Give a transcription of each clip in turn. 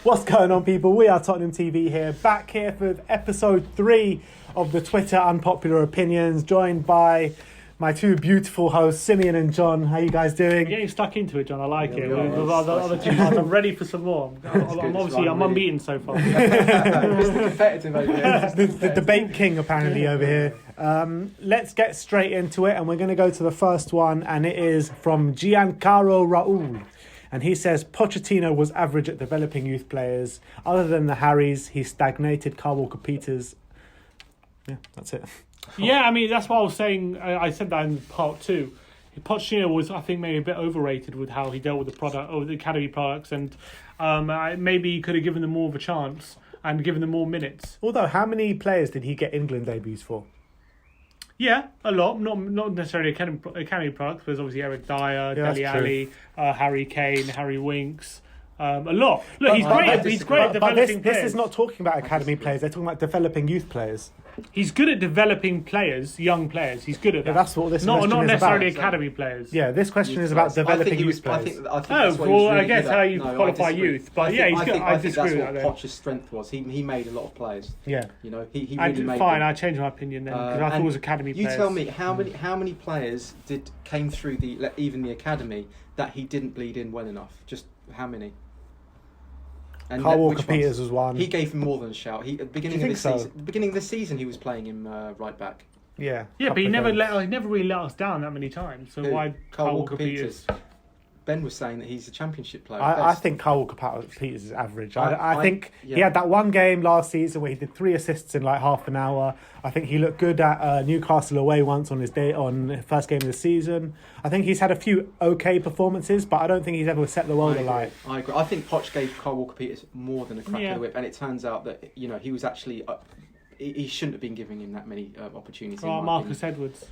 What's going on, people? We are Tottenham TV here, back here for episode 3 of the Twitter Unpopular Opinions, joined by my two beautiful hosts, Simeon and John. How you guys doing? You're getting stuck into it, John. I like it. The other two parts, I'm ready for some more. I'm unbeaten so far. Mr. Competitive over here. The debate king, apparently, over here. Let's get straight into it, and we're going to go to the first one, and it is from Giancarlo Raul. And he says, Pochettino was average at developing youth players. Other than the Harrys, he stagnated Kyle Walker-Peters. Yeah, that's it. Yeah, I mean, that's what I was saying. I said that in part 2. Pochettino was, I think, maybe a bit overrated with how he dealt with the product, or the academy products, and maybe he could have given them more of a chance and given them more minutes. Although, how many players did he get England debuts for? Yeah, a lot. Not necessarily academy products. There's obviously Eric Dyer, Dele Alli, Harry Kane, Harry Winks. A lot. Look, he's great. He's great at developing players. This is not talking about academy players. They're talking about developing youth players. He's good at developing players, young players. He's good at that. Yeah, that's what this question is about. Not necessarily academy players. Yeah, this question is about developing youth players. I guess how you qualify youth. But yeah, he's good. I disagree with that. That's what Poch's strength was. He made a lot of players. Yeah. You know, he really made fine, them. I changed my opinion then, because I thought it was academy players. You tell me, how many players came through even the academy that he didn't bleed in well enough? Just how many? And Kyle Walker-Peters was one. He gave him more than a shout. At the beginning of the season, he was playing him right back. Yeah, but he never really let us down that many times. So why Kyle Walker-Peters? Ben was saying that he's a championship player. I think Kyle Walker-Peters is average. I think he had that one game last season where he did 3 assists in like half an hour. I think he looked good at Newcastle away once on his first game of the season. I think he's had a few okay performances, but I don't think he's ever set the world alight. I agree. I think Poch gave Kyle Walker-Peters more than a crack of the whip, and it turns out that he was actually he shouldn't have been giving him that many opportunities. Marcus Edwards.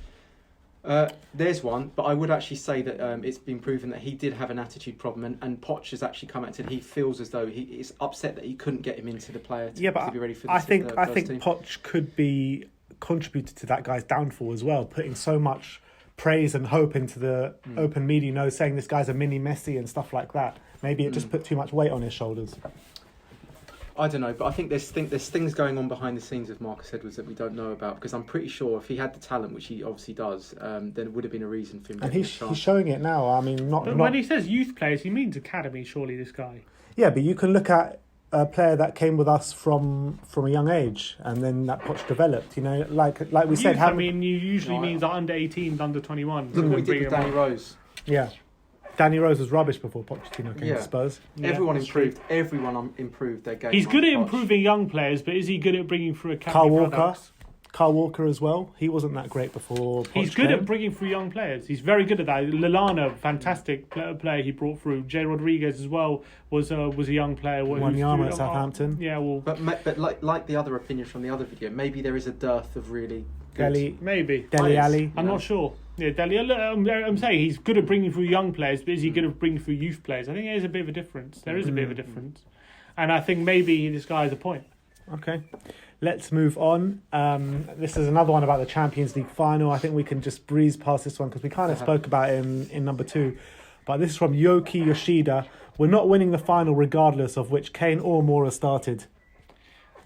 There's one, but I would actually say that it's been proven that he did have an attitude problem, and Poch has actually come out and said he feels as though he is upset that he couldn't get him into the player to be ready for the first team. I think Poch could be contributed to that guy's downfall as well, putting so much praise and hope into the open media, saying this guy's a mini Messi and stuff like that. Maybe it just put too much weight on his shoulders. I don't know, but I think there's things going on behind the scenes with Marcus Edwards that we don't know about, because I'm pretty sure if he had the talent, which he obviously does, then there would have been a reason for him. And he's showing it now. I mean, when he says youth players, he means academy. Surely this guy. Yeah, but you can look at a player that came with us from a young age, and then that Poch developed. Like we youth, said. I mean, you usually means under 18, under 21. Look what he did with Danny Rose. Yeah. Danny Rose was rubbish before Pochettino came to Spurs. Yeah, Everyone improved their game. He's good at improving young players, but is he good at bringing through academy products? Kyle Walker as well. He wasn't that great before Poch He's good at bringing through young players. He's very good at that. Lallana, fantastic player he brought through. Jay Rodriguez as well was a young player. Wanyama at Southampton. Yeah, well, but like the other opinion from the other video, maybe there is a dearth of really good. Dele Alli. I'm not sure. Yeah, I'm saying he's good at bringing through young players, but is he good at bringing through youth players? I think there is a bit of a difference. There is a bit of a difference. And I think maybe this guy has a point. Okay, let's move on. This is another one about the Champions League final. I think we can just breeze past this one because we kind of spoke about it in number 2. But this is from Yoki Yoshida. We're not winning the final regardless of which Kane or Moura started.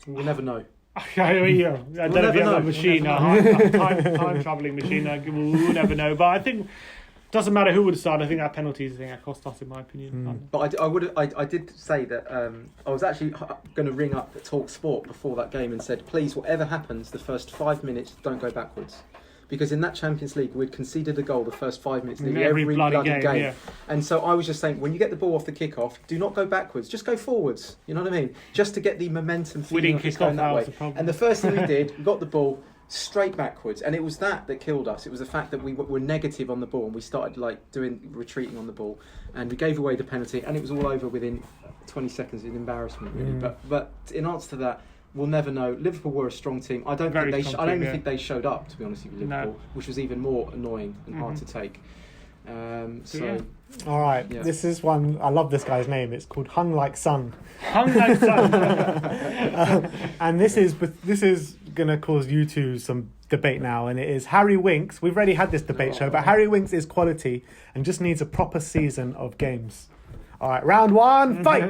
We'll never know. I don't know if you have a machine, time travelling machine. We'll never know. But I think it doesn't matter who would start. I think that penalty is the thing that cost us, in my opinion. But I did say that I was actually going to ring up Talk Sport before that game and said, please, whatever happens, the first 5 minutes, don't go backwards. Because in that Champions League, we'd conceded a goal the first 5 minutes in every bloody game. Yeah. And so I was just saying, when you get the ball off the kickoff, do not go backwards. Just go forwards. You know what I mean? Just to get the momentum feeling of going that way. And the first thing we did, we got the ball straight backwards. And it was that killed us. It was the fact that we were negative on the ball and we started retreating on the ball. And we gave away the penalty and it was all over within 20 seconds. An embarrassment, really. But in answer to that, we'll never know. Liverpool were a strong team. I don't think they showed up, to be honest with you, Liverpool, which was even more annoying and hard to take. All right, this is one. I love this guy's name. It's called Hung Like Sun. Hung Like Sun. And this is going to cause you two some debate now, and it is Harry Winks. We've already had this debate show, but Harry Winks is quality and just needs a proper season of games. All right, round one, fight.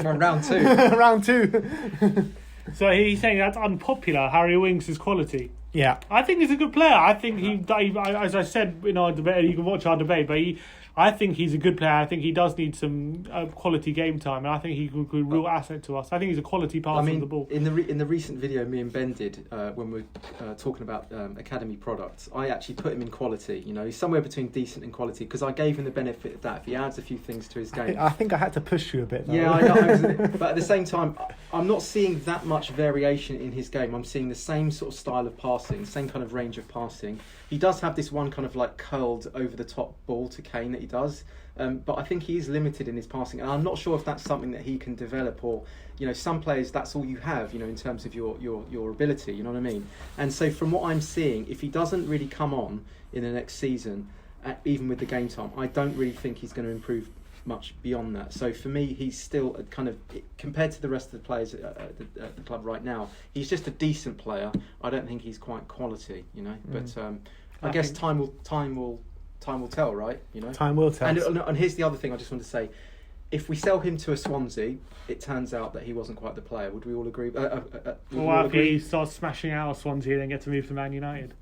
Round two. Round two. So he's saying that's unpopular. Harry Winks' quality. Yeah. I think he's a good player. I think as I said in our debate, you can watch our debate, but I think he's a good player. I think he does need some quality game time, and I think he could be a real asset to us. I think he's a quality passer of the ball. In the recent video me and Ben did when we were talking about academy products, I actually put him in quality. You know, he's somewhere between decent and quality because I gave him the benefit of that. If he adds a few things to his game, I think I had to push you a bit. Though. Yeah, I know. But at the same time, I'm not seeing that much variation in his game. I'm seeing the same sort of style of passing, same kind of range of passing. He does have this one kind of like curled over the top ball to Kane that he does, but I think he is limited in his passing, and I'm not sure if that's something that he can develop, or you know, some players that's all you have, you know, in terms of your ability. You know what I mean? And so from what I'm seeing, if he doesn't really come on in the next season, even with the game time, I don't really think he's going to improve much beyond that. So for me, he's still a kind of, compared to the rest of the players at the club right now, he's just a decent player. I don't think he's quite quality, you know. But I guess time will tell, right? You know, time will tell. And here's the other thing I just want to say: if we sell him to a Swansea, it turns out that he wasn't quite the player. Would we all agree? Well, if he starts smashing out Swansea, then get to move to Man United.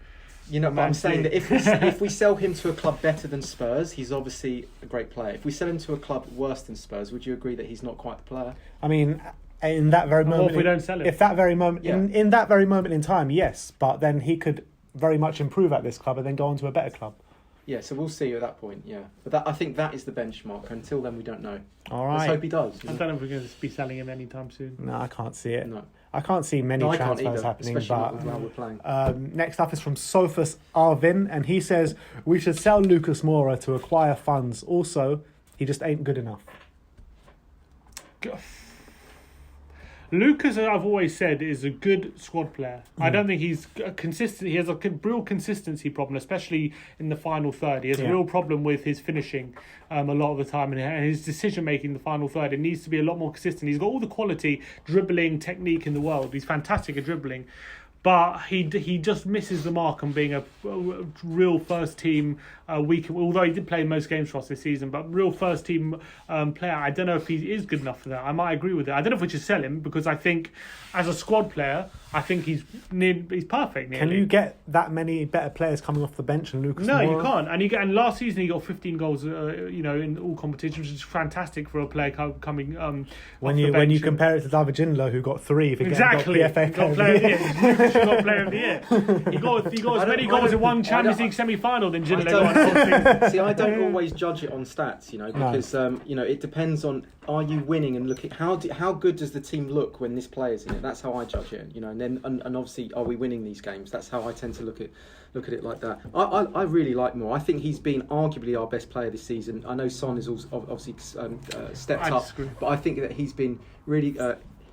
You know, but I'm saying that if we sell him to a club better than Spurs, he's obviously a great player. If we sell him to a club worse than Spurs, would you agree that he's not quite the player? I mean, in that very moment, or if we don't sell him, if that very moment, in that very moment in time, yes, but then he could very much improve at this club and then go on to a better club. Yeah, so we'll see at that point. Yeah, but I think that is the benchmark. Until then, we don't know. All right. Let's hope he does. I don't know if we're going to be selling him anytime soon. No, I can't see it. No. I can't see many transfers happening. Especially but not while we're playing. Next up is from Sophus Arvin, and he says we should sell Lucas Moura to acquire funds. Also, he just ain't good enough. Lucas, I've always said, is a good squad player. I don't think he's consistent. He has a real consistency problem, especially in the final third. He has a real problem with his finishing a lot of the time, and his decision making in the final third. It needs to be a lot more consistent. He's got all the quality, dribbling technique in the world. He's fantastic at dribbling. But he just misses the mark on being a real first team although he did play most games for us this season, but real first team player. I don't know if he is good enough for that. I might agree with it. I don't know if we should sell him, because I think as a squad player, I think he's perfect. Nearly. Can you get that many better players coming off the bench than Lucas Moura? No, you can't. And last season he got 15 goals, in all competitions, which is fantastic for a player coming. When you compare it to David Ginola, who got 3, if exactly, got PFA got player of the year. He got player of the year. He got as many goals in one Champions League semi-final than Ginola got. See, I don't always judge it on stats, you know, because it depends on, are you winning, and look at how good does the team look when this player's in it. That's how I judge it, you know, and then and obviously, are we winning these games? That's how I tend to look at it like that. I really like Moore. I think he's been arguably our best player this season. I know Son is also obviously stepped up, but I think that he's been really.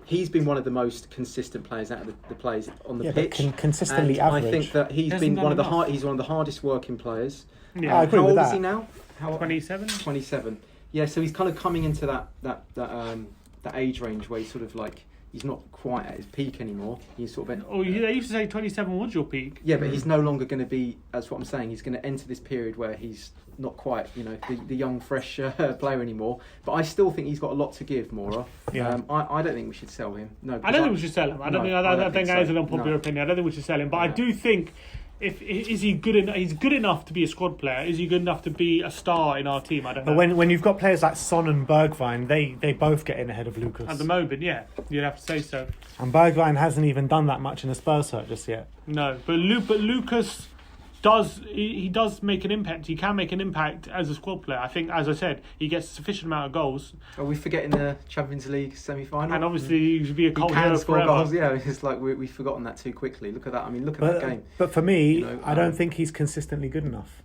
He's been one of the most consistent players out of the players on the pitch. Consistently and average. I think that he's one of the hardest working players. Yeah, I agree with that. How old is he now? 27. 27. Yeah, so he's kind of coming into that age range where he's sort of like, he's not quite at his peak anymore. He's sort of. They used to say 27 was your peak. Yeah, but he's no longer going to be. That's what I'm saying. He's going to enter this period where he's not quite, the young, fresh player anymore. But I still think he's got a lot to give, Moura. Yeah. I don't think we should sell him. No, I don't think we should sell him. I think that is an unpopular opinion. I don't think we should sell him. But I do think. Is he good enough? He's good enough to be a squad player. Is he good enough to be a star in our team? I don't know. But when you've got players like Son and Bergwijn, they both get in ahead of Lucas. At the moment, yeah, you'd have to say so. And Bergwijn hasn't even done that much in a Spurs shirt just yet. No, but Lucas does make an impact. He can make an impact as a squad player. I think, as I said, he gets a sufficient amount of goals. Are we forgetting the Champions League semi-final? And obviously, he should be a cult hero forever. Goals. Yeah, it's like we've forgotten that too quickly. Look at that. I mean, look at that game. But for me, I don't think he's consistently good enough.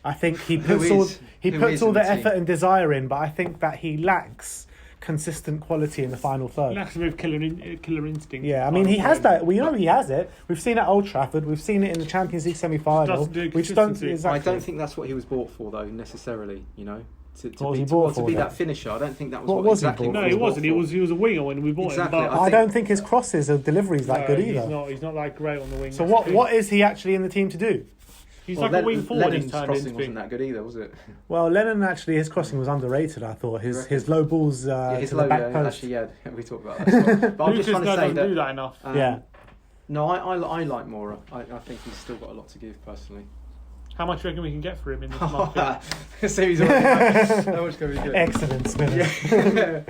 I think he puts all the effort and desire in, but I think that he lacks consistent quality in the final third. Lacks a bit of killer instinct. Yeah, I mean, he has that. We know he has it. We've seen it at Old Trafford. We've seen it in the Champions League semi-final. We just don't exactly. I don't think that's what he was bought for, though, necessarily. To be that finisher. I don't think that was what exactly. No, he wasn't. He was a winger when we bought him. But I don't think his crosses or deliveries that good either. He's not that great on the wing. So what is he actually in the team to do? He's like a wing forward. Lennon's He's turned crossing into. wasn't that good either, was it? Well, Lennon actually, his crossing was underrated. I thought his low balls His to low, the back post. actually, yeah, we talked about that. As well. But I'm just trying to say doesn't that. do that enough. Yeah. No, I like Moura. I think he's still got a lot to give personally. How much do you reckon we can get for him in this market? So he's already how much can we get? Excellent, Smith. Yeah.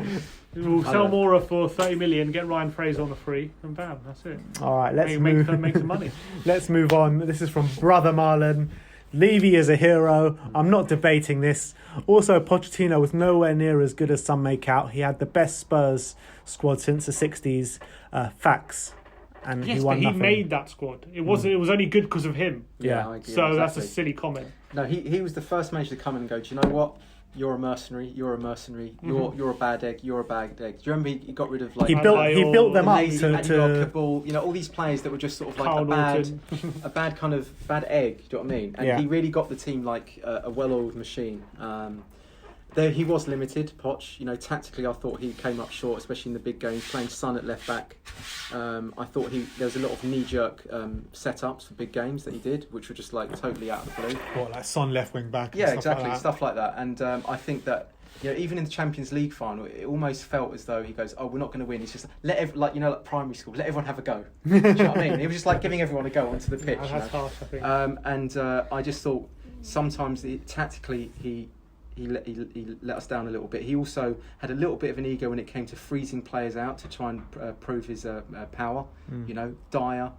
We'll sell Moura for 30 million, get Ryan Fraser on a free, and bam, that's it. All right, let's make move. some money. Let's move on. This is from Brother Marlon. Levy is a hero. I'm not debating this. Also, Pochettino was nowhere near as good as some make out. He had the best Spurs squad since the 60s. Facts. And Yes, he but won he nothing. made that squad. It was only good because of him. Yeah. I agree, So that's a exactly. silly comment. No, he was the first manager to come in and go, do you know what? You're a mercenary. You're a mercenary. You're a bad egg. You're a bad egg. Do you remember he got rid of like He built them up Lazy, and you got to Cabal, you know, all these players that were just sort of like Carl a bad kind of bad egg. Do you know what I mean? And he really got the team like a well-oiled machine. There he was limited, Poch. You know, tactically, I thought he came up short, especially in the big games. Playing Son at left back, I thought there was a lot of knee-jerk setups for big games that he did, which were just like totally out of the blue. what, like Son left wing back. Yeah, and stuff exactly, like that. stuff like that. And I think that, you know, even in the Champions League final, it almost felt as though he goes, "Oh, we're not going to win." It's just like primary school, let everyone have a go. Do you know what I mean? It was just like giving everyone a go onto the pitch. That's harsh, I think. And I just thought sometimes tactically he let us down a little bit. He also had a little bit of an ego when it came to freezing players out to try and prove his power. You know, Dyer,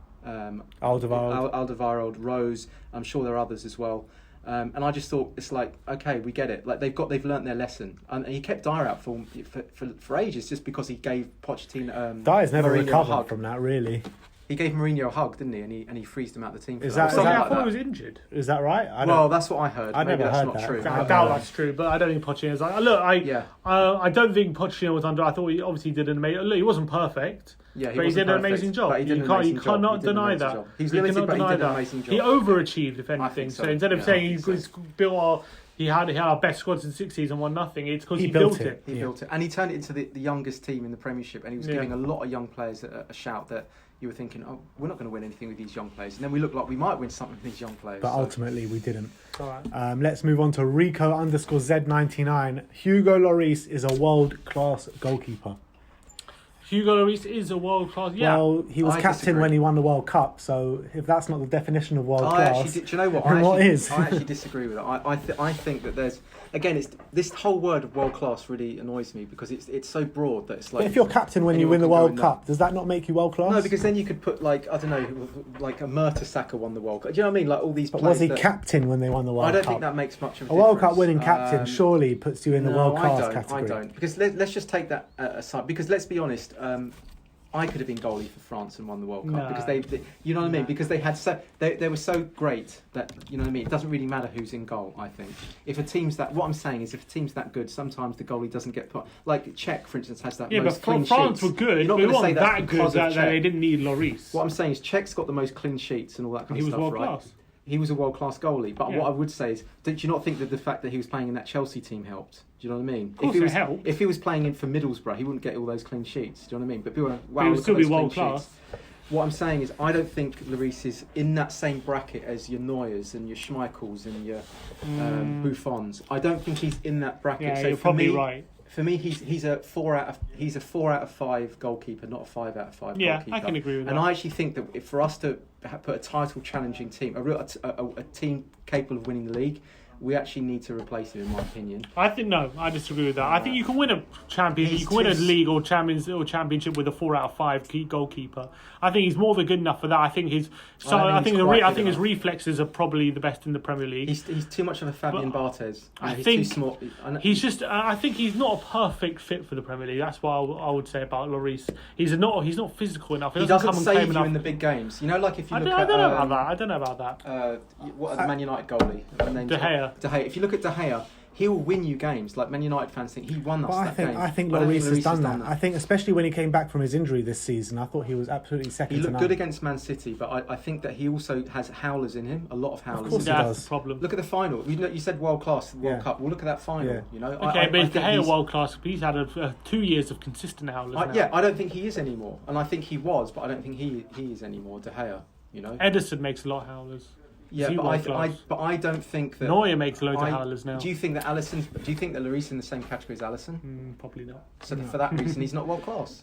Alderweireld, Rose. I'm sure there are others as well. And I just thought it's like, okay, we get it. Like they've learnt their lesson. And he kept Dyer out for ages just because he gave Pochettino. Dyer's never Mourinho a recovered hug. from that, really. He gave Mourinho a hug, didn't he? And he freezed him out of the team. For Is that. that- Something I like thought that. he was injured. Is that right? Well, that's what I heard. I Maybe never that's heard not that. true. I doubt that's true, but I don't think Pochettino's like. Look, I don't think Pochettino was under. I thought he obviously did an amazing. Look, he wasn't perfect. Yeah, but he did an amazing job. You cannot deny that. He's You limited, cannot but he deny did an that. amazing job. He overachieved, if anything. so. So instead of Yeah, saying I he think was built he had our best squad since the 60s and won nothing, it's because he built it. He built it, and he turned it into the youngest team in the Premiership, and he was giving a lot of young players a shout that you were thinking, oh, we're not going to win anything with these young players, and then we look like we might win something with these young players. But ultimately, we didn't. All right. Let's move on to Rico_Z99. Hugo Lloris is a world-class goalkeeper. Hugo Lloris is a world class. Yeah. Well, he was I captain disagree. when he won the World Cup, so if that's not the definition of world I class, actually, do you know what? then what is? I actually disagree with it. I think that there's it's this whole word of world class really annoys me because it's so broad that it's like. But if you're captain when you anyone win the can go World in Cup, does that not make you world class? No, because then you could put like I don't know, like a Mertesacker won the World Cup. Do you know what I mean? Like all these. But players was he that, captain when they won the World Cup? I don't think that makes much of a A World difference. Cup winning captain surely puts you in the world class category. I don't. Because let's just take that aside. Because let's be honest, I could have been goalie for France and won the World Cup No. because they you know what I mean? Because they had they were so great that you know what I mean. It doesn't really matter who's in goal. I think if a team's what I'm saying is if a team's that good, sometimes the goalie doesn't get put. Like Czech, for instance, has that most but clean France sheets. were good. You're not They going to say weren't that's that good because that of they Czech. didn't need Lloris. What I'm saying is Czech's got the most clean sheets and all that kind He of was stuff, world right? class. He was a world-class goalie, but Yeah. what I would say is, did you not think that the fact that he was playing in that Chelsea team helped? Do you know what I mean? Of course if he it was, helped. If he was playing in for Middlesbrough, he wouldn't get all those clean sheets. Do you know what I mean? But people are, wow, he would look still at be those clean world class. sheets. What I'm saying is, I don't think Lloris is in that same bracket as your Neuers and your Schmeichels and your Buffons. I don't think he's in that bracket. Yeah, so you're for probably me, right. For me, he's a 4 out of 5 goalkeeper, not a 5 out of 5 Yeah, goalkeeper. I can agree with that. And I actually think that if for us to put a title challenging team, a team capable of winning the league, we actually need to replace him, in my opinion. I think no, I disagree with that. I think you can win a champion, He's you can win a too- league or championship with a 4 out of 5 goalkeeper. I think he's more than good enough for that. I think his I think he's quite good his enough. reflexes are probably the best in the Premier League. He's too much of a Fabian Barthez. I He's think too small. He's just. I think he's not a perfect fit for the Premier League. That's what I would say about Lloris. He's not physical enough. He doesn't doesn't come and save claim you enough. in the big games. You know, like if you I look don't, at I don't know about that. I don't know about that. what the Man United goalie? De Gea. De Gea. If you look at De Gea, he will win you games. Like Man United fans think he won us But that game. I think don't Lloris has Lloris done that. I think especially when he came back from his injury this season, I thought he was absolutely second He to looked none. good against Man City, but I think that he also has howlers in him. A lot of howlers. course in he him. does. That's the problem. Look at the final. You said world class, World Yeah. Cup. Well, look at that final. Yeah. You know. Okay, but if De think Gea he's- world class, he's had 2 years of consistent howlers. now. Yeah, I don't think he is anymore, and I think he was, but I don't think he is anymore. De Gea, you know. Edison makes a lot of howlers. Yeah, Is he world class? but I don't think that Neuer makes loads of howlers now. Do you think that Lloris in the same category as Alisson? Probably not. So for that reason, he's not world class.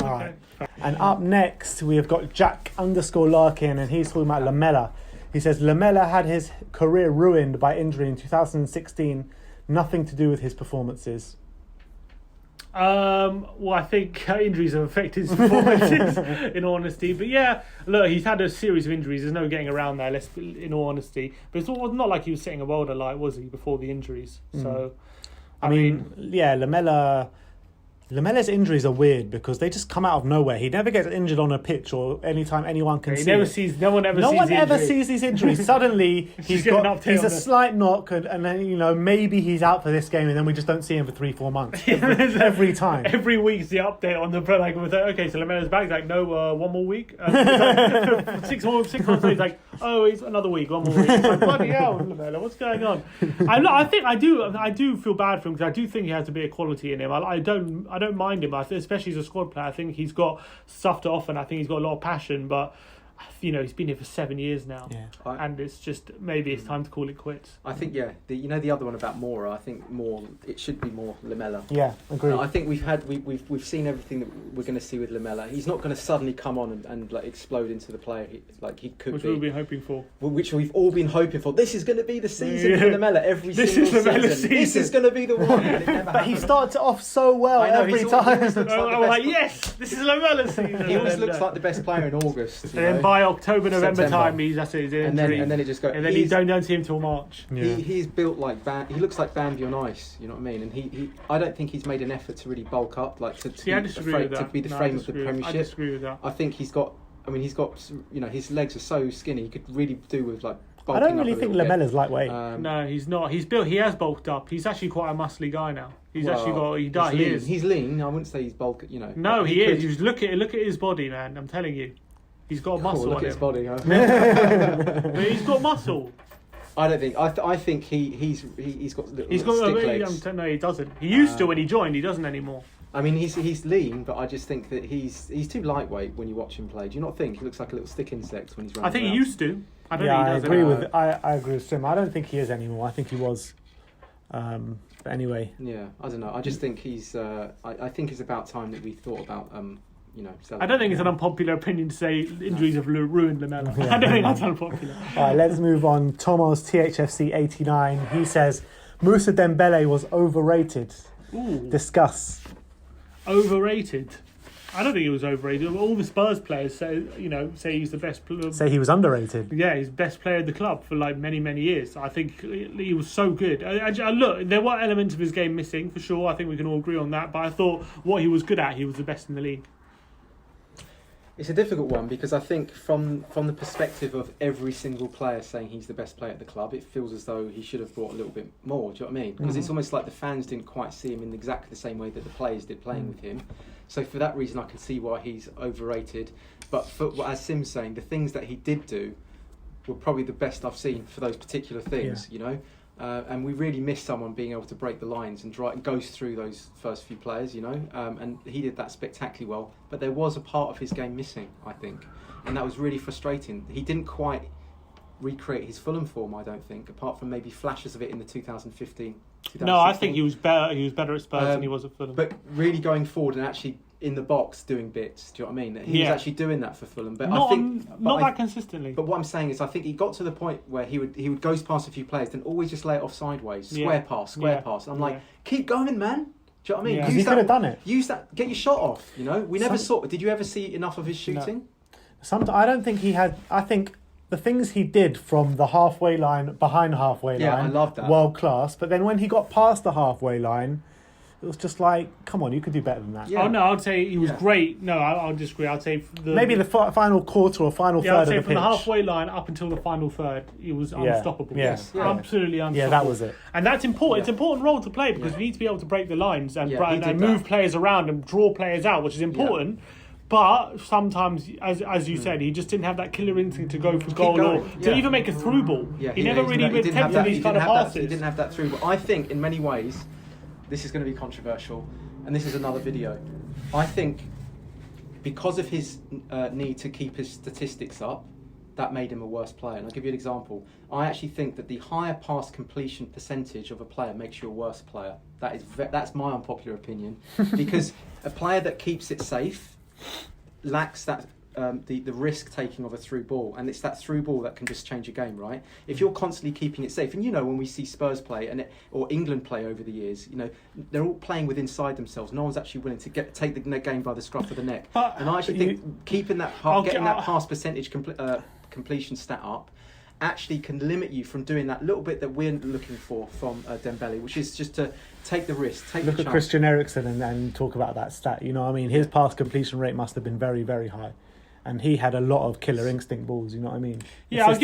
All right. And up next, we have got Jack_Larkin, and he's talking about Lamela. He says, Lamela had his career ruined by injury in 2016. Nothing to do with his performances. Well, I think injuries have affected his performances, in all honesty. But yeah, look, he's had a series of injuries. There's no getting around there, in all honesty. But it's not like he was setting a world alight, was he, before the injuries? So, I mean, yeah, Lamela's injuries are weird because they just come out of nowhere. He never gets injured on a pitch or anytime anyone can see no one ever sees these injuries. Suddenly he's a slight knock and then maybe he's out for this game and then we just don't see him for 3-4 months every time. Every week's the update on the okay, so Lamela's back. He's like, no, one more week. Like, 6 months later, he's like, oh, it's another week, one more week. It's like, bloody hell, Lamela, what's going on? I do feel bad for him because I do think he has a bit of quality in him. I don't mind him, especially as a squad player. I think he's got stuff to offer and I think he's got a lot of passion, but he's been here for 7 years now, and it's just maybe it's time to call it quits. I think the other one about Moura. I think it should be more Lamela. Yeah, agreed. I think we've seen everything that we're going to see with Lamela. He's not going to suddenly come on and like explode into the player he could which be. we've been hoping for. Which we've all been hoping for. This is going to be the season for Lamela every single season. This is going to be the one. And it never but he starts it off so well every time. Yes, this is Lamela season. He always looks like the best player in August. And then by October, November time, that's his injury. And then it just goes. And then you don't see him till March. Yeah. He's built like he looks like Bambi on ice. You know what I mean? And I don't think he's made an effort to really bulk up, like to be the frame of the Premiership. I disagree with that. I think he's got his legs are so skinny. He could really do with like. I don't really think Lamela's lightweight. No, he's not. He has bulked up. He's actually quite a muscly guy now. He is. He's lean. I wouldn't say he's bulk. No, he is. You look at his body, man. I'm telling you. He's got muscle. Look at his body, huh? But he's got muscle. I don't think. I think he's got little stick legs. No, he doesn't. He used to when he joined. He doesn't anymore. I mean, he's lean, but I just think that he's too lightweight when you watch him play. Do you not think he looks like a little stick insect when he's running? I think around? he used to. I don't think he does. I agree with Sim. I don't think he is anymore. I think he was. But anyway. Yeah, I don't know. I just think he's. I think it's about time that we thought about. I don't think it's an unpopular opinion to say injuries have ruined Lamela. I don't think that's unpopular. All right, let's move on. Tomos THFC 89. He says Mousa Dembele was overrated. Ooh. Discuss. Overrated. I don't think he was overrated. All the Spurs players say he's the best player. Say he was underrated. Yeah, he's the best player of the club for like many, many years. I think he was so good. Look, there were elements of his game missing for sure. I think we can all agree on that. But I thought what he was good at, he was the best in the league. It's a difficult one because I think from the perspective of every single player saying he's the best player at the club, it feels as though he should have brought a little bit more. Do you know what I mean? Because it's almost like the fans didn't quite see him in exactly the same way that the players did playing with him. So for that reason, I can see why he's overrated. But as Sim's saying, the things that he did do were probably the best I've seen for those particular things. And we really miss someone being able to break the lines and goes through those first few players, and he did that spectacularly well. But there was a part of his game missing, I think, and that was really frustrating. He didn't quite recreate his Fulham form, I don't think, apart from maybe flashes of it in the 2015. No, I think he was better. He was better at Spurs than he was at Fulham. But really going forward and actually in the box doing bits, do you know what I mean? He was actually doing that for Fulham, but not that consistently. But what I'm saying is, I think he got to the point where he would go past a few players, then always just lay it off sideways, square pass. I'm like, keep going, man. Do you know what I mean? Because he could have done it. Use that, get your shot off. We never saw. Did you ever see enough of his shooting? No. I don't think he had. I think the things he did from the halfway line, behind halfway line, I love that. World class. But then when he got past the halfway line, it was just like, come on, you could do better than that. Yeah. Oh no, I'd say he was great. No, I'll disagree. I'd say maybe the final quarter or final third of the pitch. I'd say from the halfway line up until the final third, he was unstoppable. Yes, absolutely unstoppable. Yeah, that was it. And that's important. Yeah. It's an important role to play because you need to be able to break the lines and move players around and draw players out, which is important. Yeah. But sometimes, as you said, he just didn't have that killer instinct to go for goal or to even make a through ball. Yeah, he never really attempted these kind of passes. He didn't have that through ball. I think, in many ways, this is going to be controversial, and this is another video. I think because of his need to keep his statistics up, that made him a worse player. And I'll give you an example. I actually think that the higher pass completion percentage of a player makes you a worse player. That's my unpopular opinion, because a player that keeps it safe lacks that the risk taking of a through ball, and it's that through ball that can just change a game, right? If you're constantly keeping it safe, and when we see Spurs play or England play over the years, they're all playing with inside themselves. No one's actually willing to take the game by the scruff of the neck. And I actually think keeping that getting that pass percentage completion stat up actually can limit you from doing that little bit that we're looking for from Dembele, which is just to take the risk, take the chance. Look at Christian Eriksen and talk about that stat. His pass completion rate must have been very, very high. And he had a lot of killer instinct balls, you know what I mean? Yeah, I'll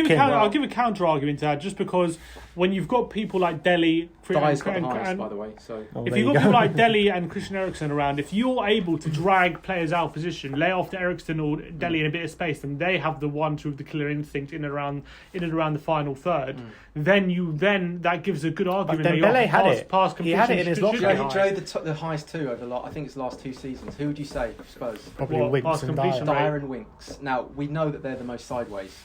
give a counter argument to that, just because when you've got people like Dele... Dyer's got the highest, by the way. So. If you've got people like Dele and Christian Eriksen around, if you're able to drag players out of position, lay off to Eriksen or Dele in a bit of space, and they have the one with the killer instinct in and around the final third, then that gives a good argument. But Dembele had it. He had it in his locker. He drove the highest two over I think it's the last 2 seasons. Who would you say, I suppose? Probably Winks and Dyer. Dyer and Winks. Now, we know that they're the most sideways.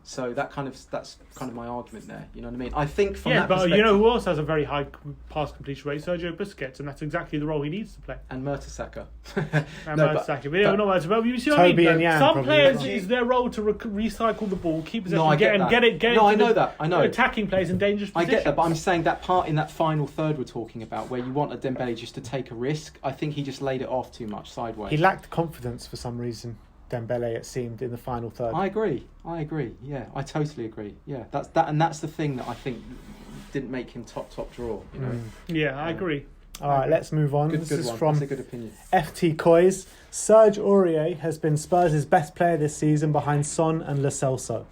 So that's kind of my argument there. You know what I mean? I think from that perspective... Yeah, but who else has a very high pass completion rate? Sergio Busquets, and that's exactly the role he needs to play. And Mertesacker. But you see what I mean? And Some players, it's their role to recycle the ball, keep possession, get it. I know that. I know. Attacking players in dangerous positions. I get that, but I'm saying that part in that final third we're talking about, where you want a Dembele just to take a risk, I think he just laid it off too much sideways. He lacked confidence for some reason. Dembele, it seemed, in the final third. I agree. Yeah, I totally agree. Yeah, that's the thing that I think didn't make him top draw. Yeah, I agree. All right, let's move on. This is from that's a good opinion. FT COYS. Serge Aurier has been Spurs' best player this season behind Son and Lo Celso.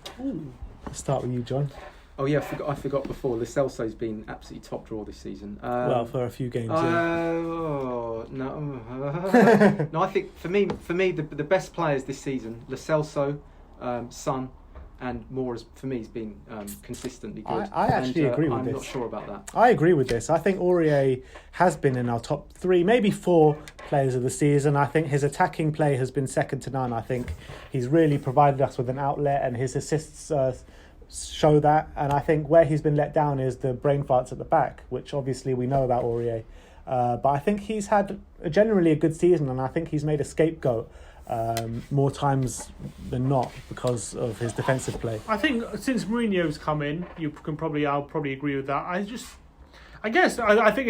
Let's start with you, John. Oh yeah, I forgot before. Lo Celso's been absolutely top draw this season. For a few games. No. No, I think for me, the best players this season, Lo Celso, Son, and Moura, for me, has been consistently good. I actually agree with this. I'm not sure about that. I agree with this. I think Aurier has been in our top 3, maybe 4 players of the season. I think his attacking play has been second to none. I think he's really provided us with an outlet, and his assists show that. And I think where he's been let down is the brain farts at the back, which obviously we know about Aurier. But I think he's had generally a good season, and I think he's made a scapegoat more times than not because of his defensive play. I think since Mourinho's come in, I'll probably agree with that. I think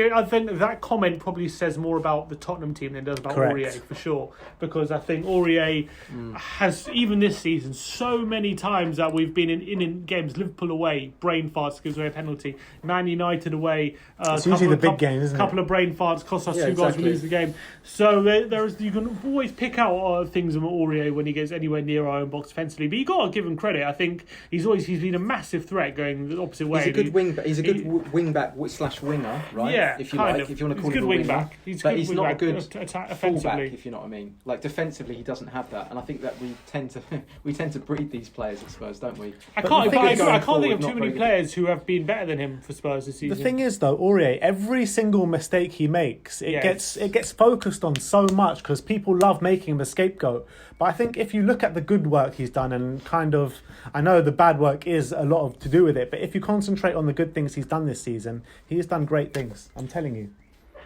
that comment probably says more about the Tottenham team than it does about Aurier, for sure. Because I think Aurier has, even this season, so many times that we've been in games, Liverpool away, brain farts gives away a penalty, Man United away, it's usually the big game, isn't it? A couple of brain farts cost us 2 goals, we lose the game. So you can always pick out things from Aurier when he gets anywhere near our own box defensively. But you got to give him credit. I think he's been a massitive threat going the opposite way. He's a good wing back / winger, right? Yeah, if you like, if you want to call him a wing back. He's not a good fullback, if you know what I mean. Like defensively, he doesn't have that, and I think that we tend to breed these players at Spurs, don't we? I can't think of too many players who have been better than him for Spurs this season. The thing is, though, Aurier, every single mistake he makes, it gets focused on so much because people love making him a scapegoat. But I think if you look at the good work he's done, and I know the bad work is a lot to do with it, but if you concentrate on the good things he's done this season, he's done great things. I'm telling you.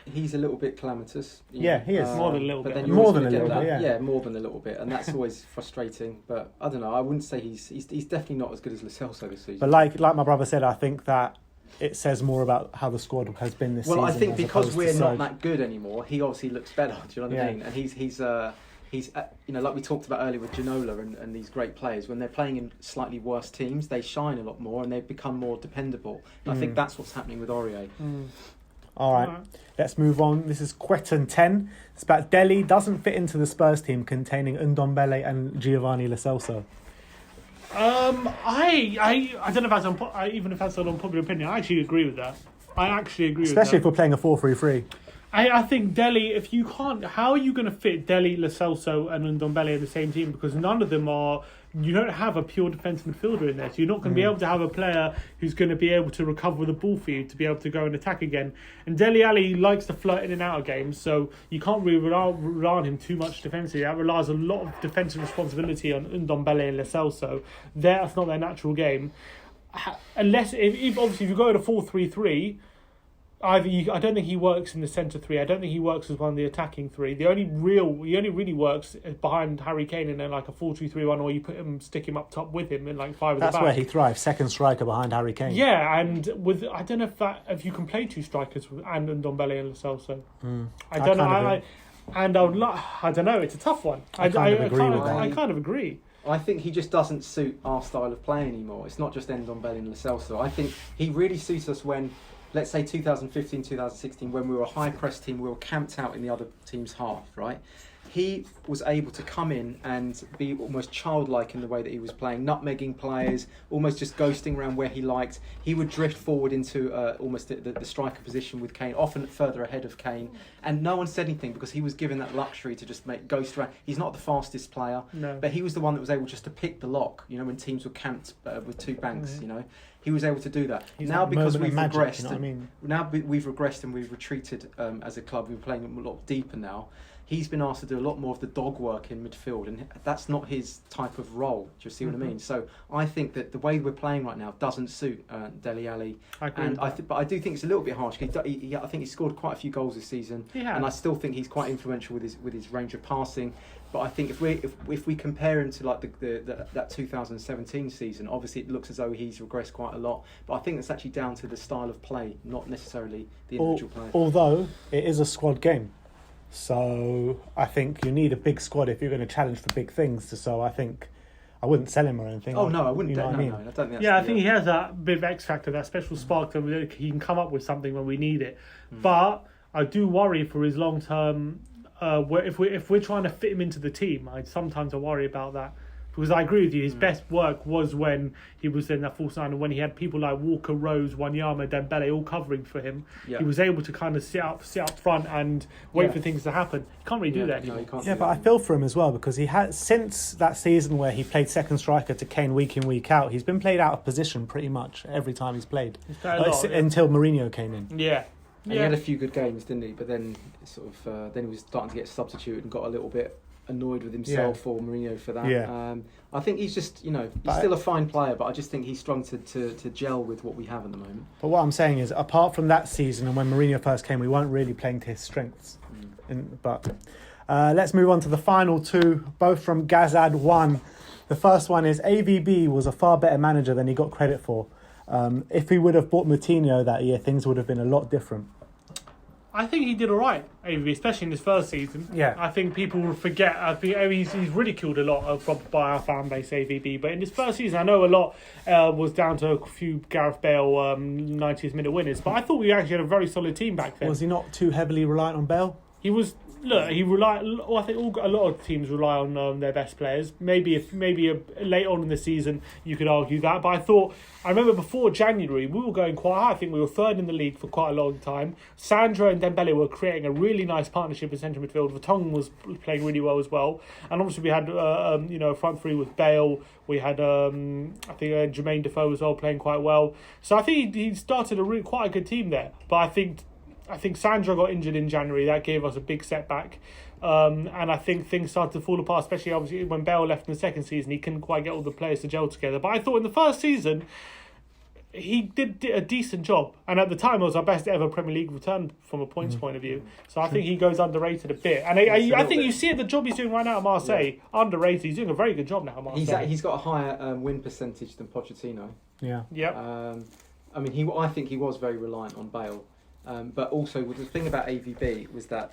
He's a little bit calamitous. Yeah, he is. More than a little bit. But more than a little bit, yeah, more than a little bit. And that's always frustrating. But I don't know. I wouldn't say he's definitely not as good as Lo Celso this season. But like my brother said, I think that it says more about how the squad has been this season. Well, I think because we're not that good anymore, he obviously looks better. Do you know what I mean? And he's like we talked about earlier with Ginola and these great players, when they're playing in slightly worse teams, they shine a lot more and they become more dependable. And I think that's what's happening with Aurier. All right, let's move on. This is Queton 10. It's about Dele doesn't fit into the Spurs team containing Ndombele and Giovanni Lo Celso. I don't know even if that's an unpopular opinion. I actually agree with that. Especially if we're playing a 4-3-3. I think Dele, if you can't, how are you going to fit Dele, Lo Celso and Ndombele in the same team? Because none of them are you don't have a pure defensive midfielder in there. So you're not going to be able to have a player who's going to be able to recover the ball for you to be able to go and attack again. And Dele Alli likes to flirt in and out of games, so you can't really rely on him too much defensively. That relies a lot of defensive responsibility on Ndombele and Lo Celso. That's not their natural game. Unless, if obviously, if you go to 4-3-3, I don't think he works in the centre three. I don't think he works as one of the attacking three. He only really works behind Harry Kane in like a 4-2-3-1, or you stick him up top with him in like five at the back. That's where he thrives. Second striker behind Harry Kane. Yeah, and I don't know if you can play two strikers and Ndombele and Lo Celso. I don't know. I don't know. It's a tough one. I kind of agree. I think he just doesn't suit our style of play anymore. It's not just Ndombele and Lo Celso. I think he really suits us when, let's say 2015, 2016, when we were a high press team, we were camped out in the other team's half, right? He was able to come in and be almost childlike in the way that he was playing, nutmegging players, almost just ghosting around where he liked. He would drift forward into almost the striker position with Kane, often further ahead of Kane. And no one said anything because he was given that luxury to just ghost around. He's not the fastest player, but he was the one that was able just to pick the lock, when teams were camped with two banks, He was able to do that. Now because we've regressed, now we've regressed and we've retreated as a club. We're playing a lot deeper now. He's been asked to do a lot more of the dog work in midfield, and that's not his type of role. Do you see what I mean? So I think that the way we're playing right now doesn't suit Dele Alli. But I do think it's a little bit harsh. I think he scored quite a few goals this season, and I still think he's quite influential with his range of passing. But I think if we compare him to like that 2017 season, obviously it looks as though he's regressed quite a lot. But I think it's actually down to the style of play, not necessarily the individual player. Although it is a squad game. So I think you need a big squad if you're going to challenge for big things. So I think I wouldn't sell him or anything. Oh no, I wouldn't. You know what I mean? No, I don't think. I think he has that bit of X factor, that special spark that he can come up with something when we need it. But I do worry for his long term. If we're trying to fit him into the team, I worry about that. Because I agree with you, his best work was when he was in that false nine, and when he had people like Walker, Rose, Wanyama, Dembele all covering for him. He was able to kind of sit up front and wait for things to happen. You can't really do that anymore. But I feel for him as well, because he has, since that season where he played second striker to Kane week in, week out, he's been played out of position pretty much every time he's played. Until Mourinho came in. And he had a few good games, didn't he? But then then he was starting to get substituted and got a little bit annoyed with himself or Mourinho for that. I think he's just, he's still a fine player, but I just think he's strung to gel with what we have at the moment. But what I'm saying is, apart from that season and when Mourinho first came, we weren't really playing to his strengths. But let's move on to the final two, both from Gazad 1. The first one is AVB was a far better manager than he got credit for. If he would have bought Moutinho that year, things would have been a lot different. I think he did all right, AVB, especially in his first season. I think people will forget. I think he's ridiculed a lot by our fan base, AVB. But in his first season, I know a lot was down to a few Gareth Bale 90th minute winners. But I thought we actually had a very solid team back then. Was he not too heavily reliant on Bale? He was. Look, I think a lot of teams rely on their best players. Maybe late on in the season you could argue that, but I remember before January we were going quite high. I think we were third in the league for quite a long time. Sandro and Dembele were creating a really nice partnership in central midfield. Vertonghen was playing really well as well, and obviously we had front three with Bale. We had Jermaine Defoe as well playing quite well. So I think he started quite a good team there. But I think Sandro got injured in January. That gave us a big setback. And I think things started to fall apart, especially obviously when Bale left in the second season. He couldn't quite get all the players to gel together. But I thought in the first season, he did a decent job. And at the time, it was our best ever Premier League return from a points point of view. So I think he goes underrated a bit. And I think you see the job he's doing right now at Marseille, underrated. He's doing a very good job now at Marseille. He's got a higher win percentage than Pochettino. I think he was very reliant on Bale. But also, the thing about AVB was that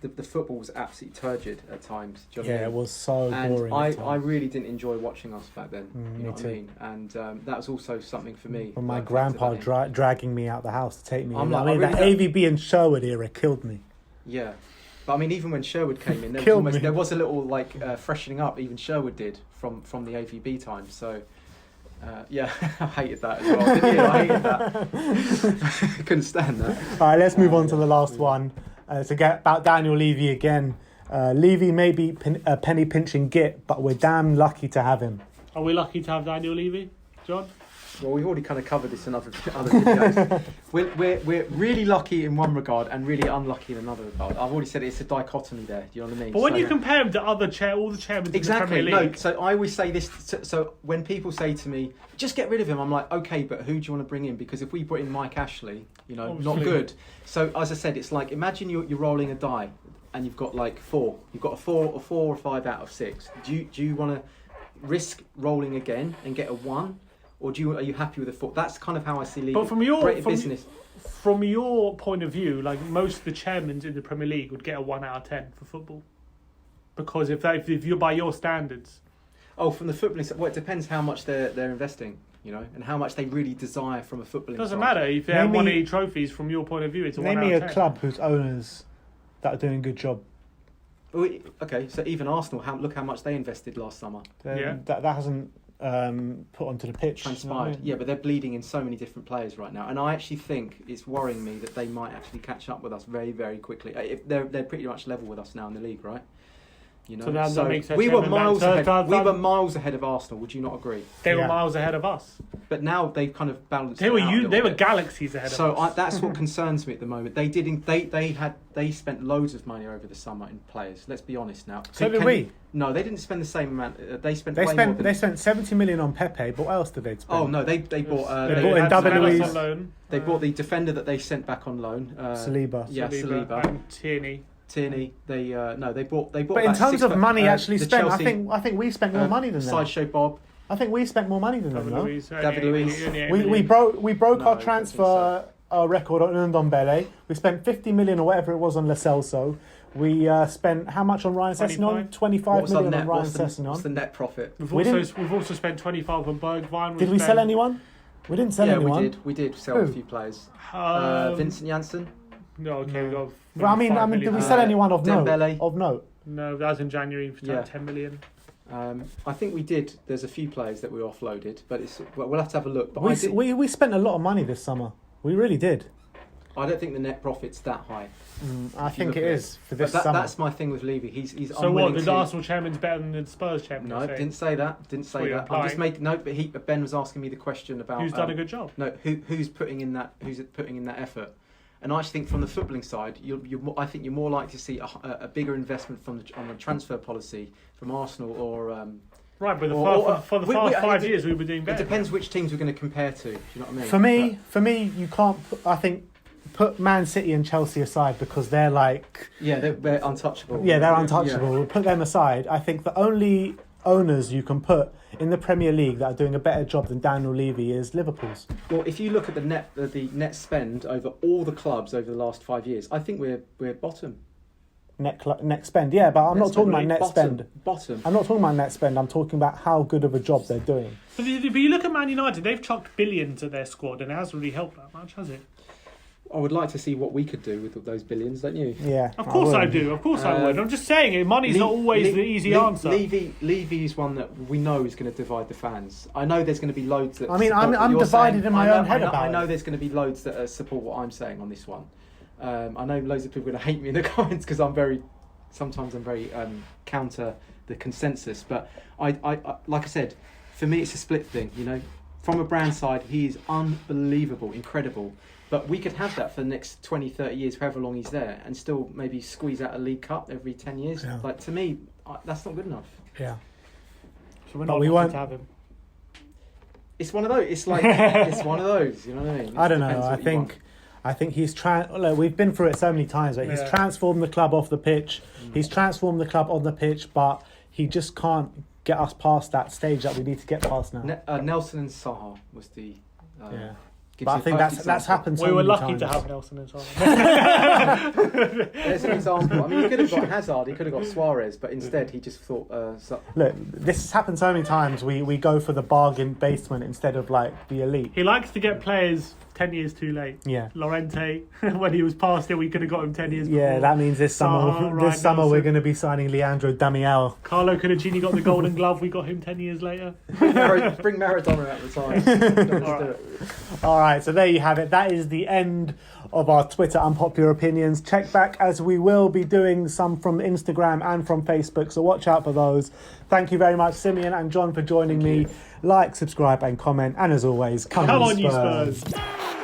the football was absolutely turgid at times. Do you know what I mean? It was so boring. And I really didn't enjoy watching us back then. You know what I mean? And that was also something for me. When my grandpa dragging me out the house to take me in. That AVB and Sherwood era killed me. Yeah. But I mean, even when Sherwood came in, there was a little freshening up. Even Sherwood did from the AVB time. So. I hated that as well. I hated that. Couldn't stand that. All right, let's move on to the last one. To get about Daniel Levy again. Levy may be a penny pinching git, but we're damn lucky to have him. Are we lucky to have Daniel Levy, John? Well, we've already kind of covered this in other videos. we're really lucky in one regard and really unlucky in another regard. I've already said it's a dichotomy there. Do you know what I mean? But when you compare him to all the chairmen exactly, in the Premier League... No, so I always say this. So when people say to me, just get rid of him, I'm like, okay, but who do you want to bring in? Because if we brought in Mike Ashley, not good. So as I said, it's like, imagine you're rolling a die and you've got like 4. You've got a 4 or 5 out of 6. Do you want to risk rolling again and get a 1? Or are you happy with the 4? That's kind of how I see Levy. But from your point of view, like most of the chairmen in the Premier League would get a 1 out of 10 for football, because if you're by your standards. Oh, from the footballing side, well, it depends how much they're investing, and how much they really desire from a footballing. Doesn't matter if they have won any trophies. From your point of view, it's a 1 out of 10. Name me a club whose owners that are doing a good job. Okay, so even Arsenal, look how much they invested last summer. That hasn't put onto the pitch. Transpired. Yeah, but they're bleeding in so many different players right now, and I actually think it's worrying me that they might actually catch up with us very, very quickly. If they're pretty much level with us now in the league, right? So that makes sense. We were miles ahead. We were miles ahead of Arsenal. Would you not agree? They were miles ahead of us. But now they've kind of balanced. They were galaxies ahead of us. So that's what concerns me at the moment. They spent loads of money over the summer in players. Let's be honest now. So did we? No, they didn't spend the same amount. They spent 70 million on Pepe, but what else did they spend? Oh no, they bought. They bought in David Luiz. They bought the defender that they sent back on loan. Saliba. Yeah, Saliba. And Tierney. They bought. But in terms of money actually spent, Chelsea, I think we spent more money than them. Sideshow Bob. I think we spent more money than them. David Luiz. We broke our transfer record on Ndombele. We spent 50 million or whatever it was on Lo Celso. We spent how much on Ryan Sessegnon? 25 million on Ryan Sessegnon. What's the net profit? We've also spent 25 on Bergwijn. Did we sell anyone? We didn't sell anyone. Yeah, we did sell a few players. Vincent Janssen. No, okay, we got. But I mean, did we sell anyone of Dembele. note? No, that was in January for 10 million. I think we did. There's a few players that we offloaded, but we'll have to have a look. But we spent a lot of money this summer. We really did. I don't think the net profit's that high. I think it is for this summer. That's my thing with Levy. He's so what? The Arsenal chairman's better than the Spurs chairman? No, didn't say that. Didn't say that. I'm just making But Ben was asking me the question about who's done a good job. No, who's putting in that effort. And I think from the footballing side, I think you're more likely to see a bigger investment on the transfer policy from Arsenal or. Right, but for the past 5 years we were doing better. It depends which teams we're going to compare to. Do you know what I mean? For me, you can't. Put Man City and Chelsea aside because they're like. Yeah, they're untouchable. Yeah, they're untouchable. Yeah. Put them aside. I think the only owners you can put in the Premier League that are doing a better job than Daniel Levy is Liverpool's. Well, if you look at the net spend over all the clubs over the last 5 years, I think we're bottom. Net spend, yeah, but I'm not talking about net spend. Bottom. I'm not talking about net spend. I'm talking about how good of a job they're doing. But you look at Man United; they've chucked billions at their squad, and it hasn't really helped that much, has it? I would like to see what we could do with those billions, don't you? Yeah, of course I do. Of course I would. I'm just saying, money's not always the easy answer. Levy is one that we know is going to divide the fans. I know there's going to be loads that. I mean, I'm divided in my own head about it. I know there's going to be loads that support what I'm saying on this one. I know loads of people are going to hate me in the comments because I'm very counter the consensus. But I like I said, for me it's a split thing. From a brand side, he is unbelievable, incredible. But we could have that for the next 20, 30 years, however long he's there, and still maybe squeeze out a League Cup every 10 years. Yeah. Like, to me, that's not good enough. Yeah. So we're not going to have him. It's one of those. It's like, it's one of those, you know what I mean? I don't know. I think he's we've been through it so many times, but he's transformed the club off the pitch. He's transformed the club on the pitch, but he just can't get us past that stage that we need to get past now. Nelson and Saha was the... But I think that's happened so many times. We were lucky to have Nelson and Saha. There's an example. I mean, he could have got Hazard, he could have got Suarez, but instead he just thought... Look, this has happened so many times. We go for the bargain basement instead of, like, the elite. He likes to get players 10 years too late. Yeah. Lorente, when he was past it, we could have got him 10 years before. Yeah, that means this summer, Right we're going to be signing Leandro Damião. Carlo Cudicini got the Golden Glove. We got him 10 years later. Bring Maradona out the time. Let's do it. All right, so there you have it. That is the end of our Twitter Unpopular Opinions. Check back, as we will be doing some from Instagram and from Facebook, so watch out for those. Thank you very much, Simeon and John, for joining me. Like, subscribe and comment, and as always, come on, you Spurs. Spurs.